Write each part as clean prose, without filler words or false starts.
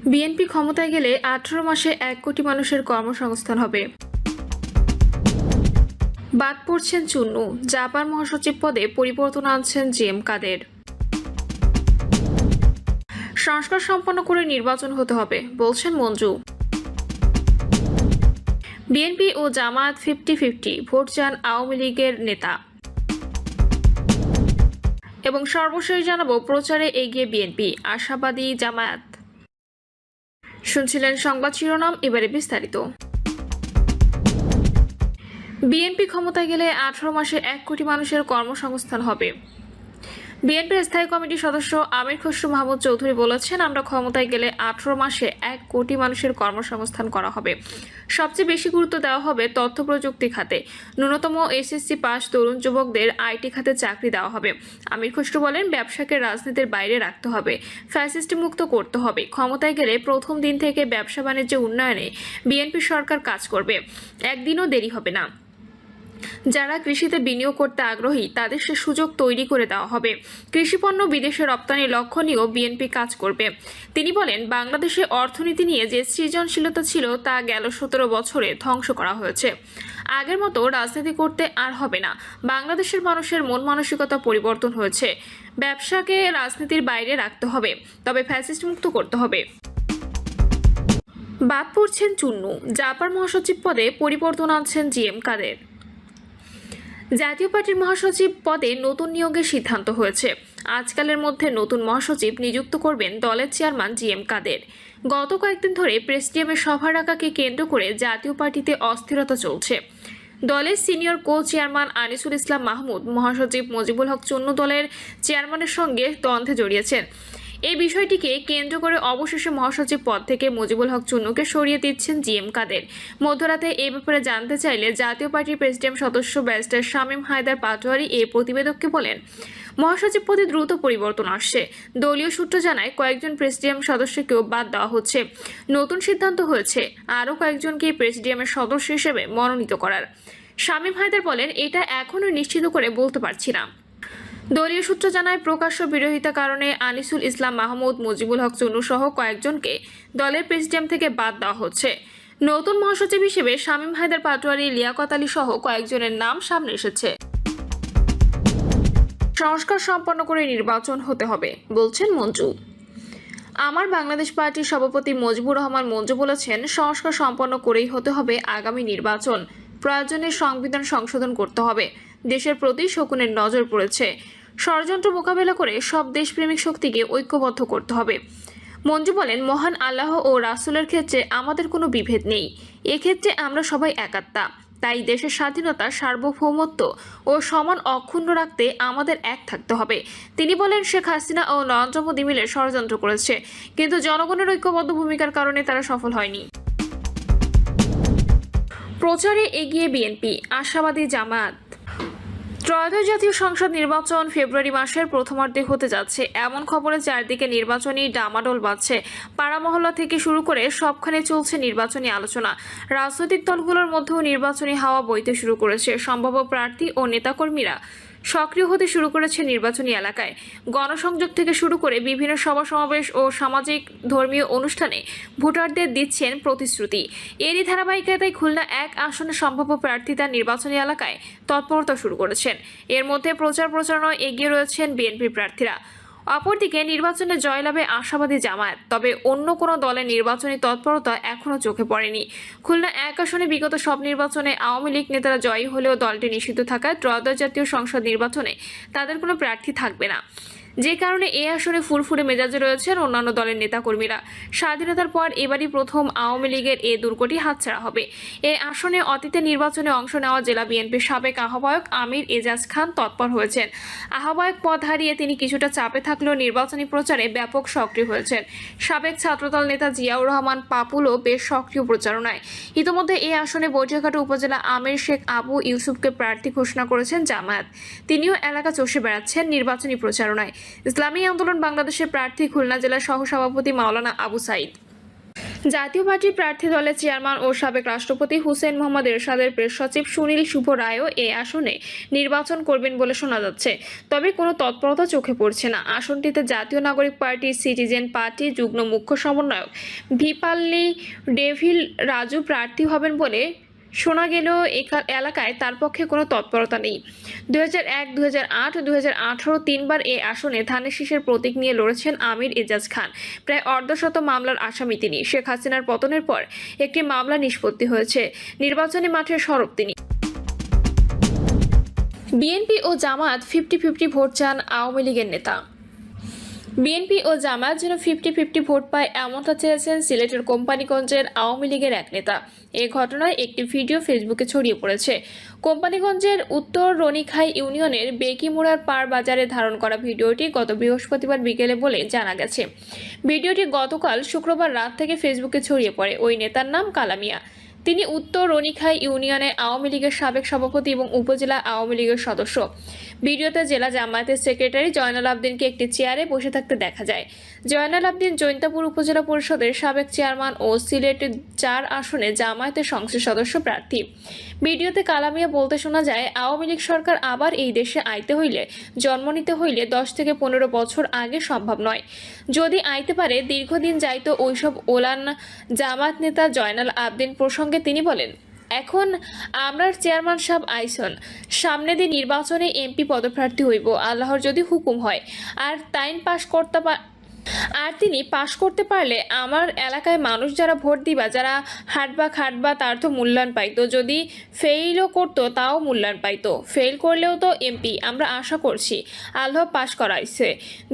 BNP ক্ষমতায় গেলে 18 মাসে 1 কোটি মানুষের কর্মসংস্থান হবে। বাদ পড়ছেন চুন্নু, জাপার মহাসচিব পদে পরিবর্তন আনছেন জিএম কাদের। সংস্কার সম্পন্ন করে নির্বাচন হতে হবে বলছেন মঞ্জু। বিএনপি ও জামায়াত 50-50 ভোট চান আওয়ামী লীগের নেতা। এবং সর্বশেষ জানাবো প্রচারে এগিয়ে বিএনপি, আশাবাদী জামায়াত। শুনছিলেন সংবাদ শিরোনাম, এবারে বিস্তারিত। বিএনপি ক্ষমতায় গেলে 18 মাসে 1 কোটি মানুষের কর্মসংস্থান হবে। বিএনপির স্থায়ী কমিটির সদস্য আমির খসরু মাহমুদ চৌধুরী বলেছেন, আমরা ক্ষমতায় গেলে 18 মাসে 1 কোটি মানুষের কর্মসংস্থান করা হবে। সবচেয়ে বেশি গুরুত্ব দেওয়া হবে তথ্য প্রযুক্তি খাতে। ন্যূনতম এসএসসি পাস তরুণ যুবকদের আইটি খাতে চাকরি দেওয়া হবে। আমির খসরু বলেন, ব্যবসাকে রাজনীতির বাইরে রাখতে হবে, ফ্যাসিস্ট মুক্ত করতে হবে। ক্ষমতায় গেলে প্রথম দিন থেকে ব্যবসা বাণিজ্য উন্নয়নে বিএনপি সরকার কাজ করবে, একদিনও দেরি হবে না। যারা কৃষিতে বিনিয়োগ করতে আগ্রহী তাদের সে সুযোগ তৈরি করে দেওয়া হবে। কৃষিপণ্য বিদেশে রপ্তানি লক্ষ্য নিয়েও বিএনপি কাজ করবে। তিনি বলেন, বাংলাদেশে অর্থনীতি নিয়ে যে সৃজনশীলতা ছিল তা গেল 17 বছরে ধ্বংস করা হয়েছে। আগের মতো রাজনীতি করতে আর হবে না। বাংলাদেশের মানুষের মন মানসিকতা পরিবর্তন হয়েছে। ব্যবসাকে রাজনীতির বাইরে রাখতে হবে, তবে ফ্যাসিস্ট মুক্ত করতে হবে। বাদ পড়ছেন চুন্নু, জাপার মহাসচিব পদে পরিবর্তন আনছেন জিএম কাদের। জাতীয় পার্টির মহাসচিব পদে নতুন নিয়োগের সিদ্ধান্ত হয়েছে। আজকালের মধ্যে নতুন মহাসচিব নিযুক্ত করবেন দলের চেয়ারম্যান জিএম কাদের। গত কয়েকদিন ধরে প্রেসিডিয়ামে সভা ডাকাকে কেন্দ্র করে জাতীয় পার্টিতে অস্থিরতা চলছে। দলের সিনিয়র কো চেয়ারম্যান আনিসুল ইসলাম মাহমুদ, মহাসচিব মজিবুল হক চুন্নু দলের চেয়ারম্যানের সঙ্গে দ্বন্দ্বে জড়িয়েছেন। এই বিষয়টিকে কেন্দ্র করে অবশেষে মহাসচিব পদ থেকে মজিবুল হক চুন্নুকে সরিয়ে দিচ্ছেন জিএম কাদের। মধ্যরাতে এ ব্যাপারে জানতে চাইলে জাতীয় পার্টির প্রেসিডিয়াম সদস্য ব্যারিস্টার শামীম হায়দার পাটোয়ারি এই প্রতিবেদককে বলেন, মহাসচিব পদে দ্রুত পরিবর্তন আসছে। দলীয় সূত্র জানায়, কয়েকজন প্রেসিডিয়াম সদস্যকেও বাদ দেওয়া হচ্ছে। নতুন সিদ্ধান্ত হয়েছে আরও কয়েকজনকে প্রেসিডিয়ামের সদস্য হিসেবে মনোনীত করার। শামীম হায়দার বলেন, এটা এখনও নিশ্চিত করে বলতে পারছি না। দলীয় সূত্র জানায়, প্রকাশ্য বিরোধিতার কারণে আনিসুল ইসলাম মাহমুদ, মজিবুল হক চুন্নু সহ কয়েকজনকে দলের প্রেসিডিয়াম থেকে বাদ দেওয়া হচ্ছে। নতুন মহাসচিব হিসেবে শামীম হায়দার পাটোয়ারি, লিয়াকত আলী সহ কয়েকজনের নাম সামনে এসেছে। সংস্কার সম্পন্ন করে নির্বাচন হতে হবে বলছেন মঞ্জু। আমার বাংলাদেশ পার্টির সভাপতি মজিবুর রহমান মঞ্জু বলেছেন, সংস্কার সম্পন্ন করেই হতে হবে আগামী নির্বাচন। প্রয়োজনে সংবিধান সংশোধন করতে হবে। দেশের প্রতি শকুনের নজর পড়েছে। ষড়যন্ত্র মোকাবেলা করে সব দেশপ্রেমিক শক্তিকে ঐক্যবদ্ধ করতে হবে। মঞ্জু বলেন, মহান আল্লাহ ও রাসূলের ক্ষেত্রে আমাদের কোনো বিভেদ নেই। এক্ষেত্রে আমরা সবাই একাত্মা। তাই দেশের স্বাধীনতা, সার্বভৌমত্ব ও সমান অক্ষুণ্ণ রাখতে আমাদের এক থাকতে হবে। তিনি বলেন, শেখ হাসিনা ও নরেন্দ্র মোদী মিলে ষড়যন্ত্র করেছে, কিন্তু জনগণের ঐক্যবদ্ধ ভূমিকার কারণে তারা সফল হয়নি। প্রচারে এগিয়ে বিএনপি, আশাবাদী জামায়াত। ত্রয়োদশ জাতীয় সংসদ নির্বাচন ফেব্রুয়ারি মাসের প্রথমার্ধে হতে যাচ্ছে। এমন খবরে চারদিকে নির্বাচনী ডামাডোল বাজছে। পাড়া মহল্লা থেকে শুরু করে সবখানে চলছে নির্বাচনী আলোচনা। রাজনৈতিক দলগুলোর মধ্যেও নির্বাচনী হাওয়া বইতে শুরু করেছে। সম্ভাব্য প্রার্থী ও নেতাকর্মীরা সক্রিয় হতে শুরু করেছে নির্বাচনী এলাকায়। গণসংযোগ থেকে শুরু করে বিভিন্ন সভা সমাবেশ ও সামাজিক ধর্মীয় অনুষ্ঠানে ভোটারদের দিচ্ছেন প্রতিশ্রুতি। এরই ধারাবাহিকতায় খুলনা 1 আসনে সম্ভাব্য প্রার্থী তার নির্বাচনী এলাকায় তৎপরতা শুরু করেছেন। এর মধ্যে প্রচারণায় এগিয়ে রয়েছেন বিএনপি প্রার্থীরা। অপরদিকে নির্বাচনে জয়লাভে আশাবাদী জামায়াত। তবে অন্য কোনো দলের নির্বাচনী তৎপরতা এখনও চোখে পড়েনি। খুলনা 1 আসনে বিগত সব নির্বাচনে আওয়ামী লীগ নেতারা জয়ী হলেও দলটি নিষিদ্ধ থাকায় ত্রয়োদশ জাতীয় সংসদ নির্বাচনে তাদের কোনো প্রার্থী থাকবে না, যে কারণে এই আসনে ফুরফুরে মেজাজে রয়েছেন অন্যান্য দলের নেতাকর্মীরা। স্বাধীনতার পর এবারই প্রথম আওয়ামী লীগের এই দুর্গটি হাতছাড়া হবে। এই আসনে অতীতে নির্বাচনে অংশ নেওয়া জেলা বিএনপির সাবেক আহ্বায়ক আমির এজাজ খান তৎপর হয়েছেন। আহ্বায়ক পদ হারিয়ে তিনি কিছুটা চাপে থাকলেও নির্বাচনী প্রচারে ব্যাপক সক্রিয় হয়েছেন। সাবেক ছাত্রদল নেতা জিয়াউর রহমান পাপুলও বেশ সক্রিয় প্রচারণায়। ইতিমধ্যে এই আসনে বৈঠাঘাট উপজেলা আমির শেখ আবু ইউসুফকে প্রার্থী ঘোষণা করেছেন জামায়াত। তিনিও এলাকা চষে বেড়াচ্ছেন নির্বাচনী প্রচারণায়। ইসলামী আন্দোলন বাংলাদেশের প্রার্থী খুলনা জেলার সহসভাপতি মাওলানা আবু সাইদ। জাতীয় পার্টির প্রার্থী দলের চেয়ারম্যান ও সাবেক রাষ্ট্রপতি হুসেইন মোহাম্মদ এরশাদের প্রেস সচিব সুনীল শুভ রায়ও এই আসনে নির্বাচন করবেন বলে শোনা যাচ্ছে, তবে কোনো তৎপরতা চোখে পড়ছে না। আসনটিতে জাতীয় নাগরিক পার্টি, সিটিজেন পার্টি যুগ্ম মুখ্য সমন্বয়ক ভিপাল্লি ডেভিল রাজু প্রার্থী হবেন বলে শোনা গেলেও এলাকায় তার পক্ষে কোনো তৎপরতা নেই। 2001, 2008 ও 2018 তিনবার এই আসনে ধানের শীষের প্রতীক নিয়ে লড়েছেন আমির এজাজ খান। প্রায় অর্ধশত মামলার আসামি তিনি। শেখ হাসিনার পতনের পর একটি মামলা নিষ্পত্তি হয়েছে। নির্বাচনী মাঠে সরব তিনি। বিএনপি ও জামায়াত 50-50 ভোট চান আওয়ামী লীগের নেতা। বিএনপি ও জামায়াত যেন 50-50 ভোট পায় এমনটা চেয়েছেন সিলেটের কোম্পানিগঞ্জের আওয়ামী লীগের এক নেতা। এই ঘটনায় একটি ভিডিও ফেসবুকে ছড়িয়ে পড়েছে। কোম্পানিগঞ্জের উত্তর রনিখাই ইউনিয়নের বেকিমুড়ার পার বাজারে ধারণ করা ভিডিওটি গত বৃহস্পতিবার বিকেলে বলে জানা গেছে। ভিডিওটি গতকাল শুক্রবার রাত থেকে ফেসবুকে ছড়িয়ে পড়ে। ওই নেতার নাম কালামিয়া। তিনি উত্তর রনিখাই ইউনিয়নে আওয়ামী লীগের সাবেক সভাপতি এবং উপজেলা আওয়ামী লীগের সদস্য। ভিডিওতে জেলা জামায়াতের সেক্রেটারি জয়নাল আবদিনকে একটি চেয়ারে বসে থাকতে দেখা যায়। জয়নাল আবদিন জৈন্তাপুর উপজেলা পরিষদের সাবেক চেয়ারম্যান ও সিলেট 4 আসনে জামায়াতের সংসদ সদস্য প্রার্থী। ভিডিওতে কালামিয়া বলতে শোনা যায়, আওয়ামী লীগ সরকার আবার এই দেশে আইতে হইলে, জন্ম নিতে হইলে 10 থেকে 15 বছর আগে সম্ভব নয়। যদি আইতে পারে দীর্ঘদিন যাইতো ওইসব ওলান। জামায়াত নেতা জয়নাল আবদিন প্রসঙ্গে তিনি বলেন, এখন আমরার চেয়ারম্যান সাহেব আইসন, সামনে দিয়ে নির্বাচনে এমপি পদপ্রার্থী হইব আল্লাহর যদি হুকুম হয়। আর তিনি পাশ করতে পারলে আমার এলাকায় মানুষ যারা ভোট দিবা, যারা হাঁটবা খাটবা তার তো মূল্যায়ন পাইতো। যদি ফেইলও করতো তাও মূল্যায়ন পাইতো। ফেল করলেও তো এমপি আমরা আশা করছি আল্লাহ পাশ করাইছে।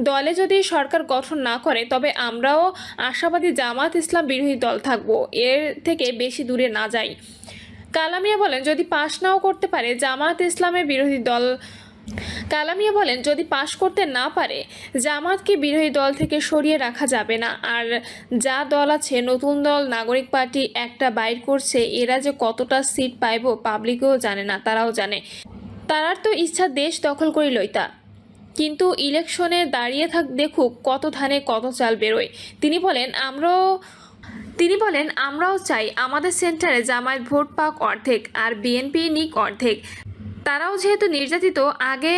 দলে যদি সরকার গঠন না করে তবে আমরাও আশাবাদী জামাত ইসলাম বিরোধী দল থাকবো, এর থেকে বেশি দূরে না যাই। কালামিয়া বলেন, যদি পাশ নাও করতে পারে জামাত ইসলামের বিরোধী দল কালামিয়া বলেন, যদি পাশ করতে না পারে জামাতকে বিরোধী দল থেকে সরিয়ে রাখা যাবে না। আর যা দল আছে, নতুন দল নাগরিক পার্টি একটা বাইর করছে, এরা যে কতটা সিট পাইব পাবলিকও জানে না, তারাও জানে। তারার তো ইচ্ছা দেশ দখল করে লইতা, কিন্তু ইলেকশনে দাঁড়িয়ে দেখুক কত ধানে কত চাল বেরোয়। তিনি বলেন আমরাও চাই আমাদের সেন্টারে জামায়াত ভোট পাক অর্ধেক আর বিএনপি নিক অর্ধেক। তারাও যেহেতু নির্যাতিত, আগে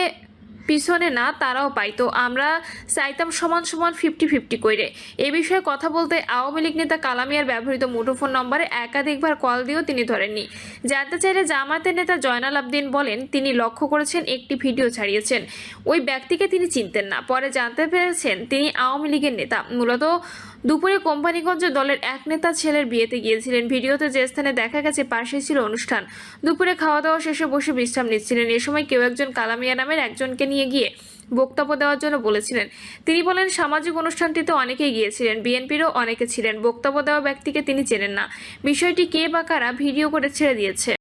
পিছনে না তারাও পাইতো, আমরা চাইতাম সমান সমান 50-50 করে। এ বিষয়ে কথা বলতে আওয়ামী লীগ নেতা কালামিয়ার ব্যবহৃত মুঠোফোন নম্বরে একাধিকবার কল দিয়েও তিনি ধরেননি। জানতে চাইলে জামায়াতের নেতা জয়নাল আবদিন বলেন, তিনি লক্ষ্য করেছেন একটি ভিডিও ছাড়িয়েছেন, ওই ব্যক্তিকে তিনি চিনতেন না। পরে জানতে পেরেছেন তিনি আওয়ামী লীগের নেতা। মূলত দুপুরে কোম্পানিগঞ্জে দলের এক নেতা ছেলের বিয়েতে গিয়েছিলেন। ভিডিওতে যে স্থানে দেখা গেছে পাশেই ছিল অনুষ্ঠান। দুপুরে খাওয়া দাওয়া শেষে বসে বিশ্রাম নিচ্ছিলেন। এ সময় কেউ একজন কালামিয়া নামের একজনকে নিয়ে গিয়ে বক্তব্য দেওয়ার জন্য বলেছিলেন। তিনি বলেন, সামাজিক অনুষ্ঠানটিতে অনেকেই গিয়েছিলেন, বিএনপিরও অনেকে ছিলেন। বক্তব্য দেওয়া ব্যক্তিকে তিনি চেনেন না। বিষয়টি কে বা কারা ভিডিও করে ছেড়ে দিয়েছে।